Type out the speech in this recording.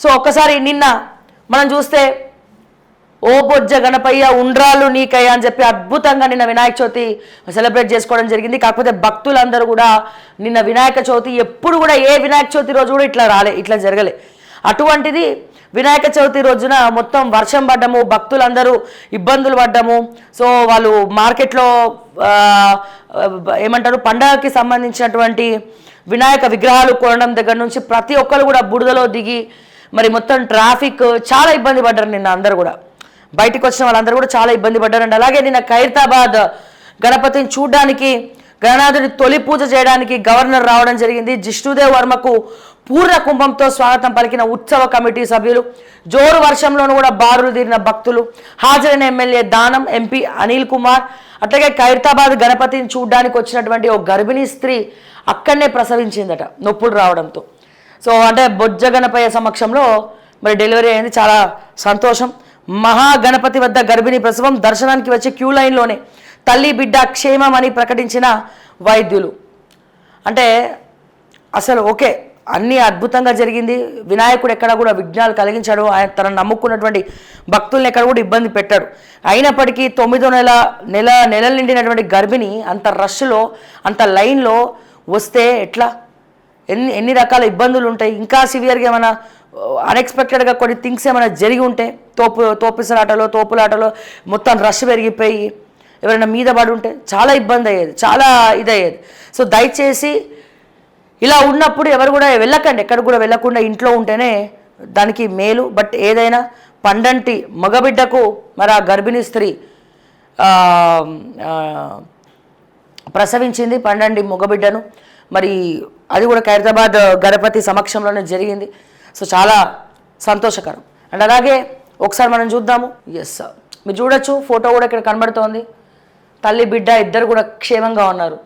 So ఒక్కసారి నిన్న మనం చూస్తే ఓ బొజ్జ గణపయ్య ఉండ్రాలు నీకయ్య అని చెప్పి అద్భుతంగా నిన్న వినాయక చవితి సెలబ్రేట్ చేసుకోవడం జరిగింది. కాకపోతే భక్తులందరూ కూడా నిన్న వినాయక చవితి ఎప్పుడు కూడా ఏ వినాయక చవితి రోజు కూడా ఇట్లా జరగలే. అటువంటిది వినాయక చవితి రోజున మొత్తం వర్షం పడ్డము, భక్తులందరూ ఇబ్బందులు పడ్డము. సో వాళ్ళు మార్కెట్లో ఏమంటారు పండగకి సంబంధించినటువంటి వినాయక విగ్రహాలు కొనడం దగ్గర నుంచి ప్రతి ఒక్కరు కూడా బురదలో దిగి మరి మొత్తం ట్రాఫిక్ చాలా ఇబ్బంది పడ్డారు. నిన్న అందరూ కూడా బయటికి వచ్చిన వాళ్ళందరూ కూడా చాలా ఇబ్బంది పడ్డారండి. అలాగే నిన్న ఖైరతాబాద్ గణపతిని చూడడానికి, గణనాథుడి తొలి పూజ చేయడానికి గవర్నర్ రావడం జరిగింది. జిష్ణుదేవ్ వర్మకు పూర్ణ కుంభంతో స్వాగతం పలికిన ఉత్సవ కమిటీ సభ్యులు, జోరు వర్షంలోనూ కూడా బారులు తీరిన భక్తులు, హాజరైన ఎమ్మెల్యే దానం, ఎంపీ అనిల్ కుమార్, అట్లాగే ఖైరతాబాద్ గణపతిని చూడడానికి వచ్చినటువంటి ఒక గర్భిణీ స్త్రీ అక్కడనే ప్రసవించిందట నొప్పులు రావడంతో. సో అంటే బొజ్జ గణపయ్య సమక్షంలో మరి డెలివరీ అయింది. చాలా సంతోషం. మహాగణపతి వద్ద గర్భిణీ ప్రసవం, దర్శనానికి వచ్చే క్యూ లైన్లోనే తల్లి బిడ్డ క్షేమం అని ప్రకటించిన వైద్యులు. అంటే అసలు ఓకే, అన్నీ అద్భుతంగా జరిగింది. వినాయకుడు ఎక్కడ కూడా విఘ్నాలు కలిగించాడు. ఆయన తన నమ్ముకున్నటువంటి భక్తుల్ని ఎక్కడ కూడా ఇబ్బంది పెట్టాడు. అయినప్పటికీ 9వ నెలలు నిండినటువంటి గర్భిణి అంత రష్లో అంత లైన్లో వస్తే ఎట్లా, ఎన్ని రకాల ఇబ్బందులు ఉంటాయి. ఇంకా సివియర్గా ఏమైనా అన్ఎక్స్పెక్టెడ్గా కొన్ని థింగ్స్ ఏమైనా జరిగి ఉంటే, తోపులాటలో మొత్తం రష్ పెరిగిపోయి ఎవరైనా మీద పడి ఉంటే చాలా ఇబ్బంది అయ్యేది, చాలా ఇదయ్యేది. సో దయచేసి ఇలా ఉన్నప్పుడు ఎవరు కూడా వెళ్ళకండి, ఎక్కడ కూడా వెళ్ళకుండా ఇంట్లో ఉంటేనే దానికి మేలు. బట్ ఏదైనా పండంటి మగబిడ్డకు మరి ఆ గర్భిణీ స్త్రీ ప్రసవించింది, పండంటి మగబిడ్డను. మరి అది కూడా ఖైరతాబాద్ గణపతి సమక్షంలోనే జరిగింది. సో చాలా సంతోషకరం. అండ్ అలాగే ఒకసారి మనం చూద్దాము. మీరు చూడొచ్చు, ఫోటో కూడా ఇక్కడ కనబడుతోంది. తల్లి బిడ్డ ఇద్దరు కూడా క్షేమంగా ఉన్నారు.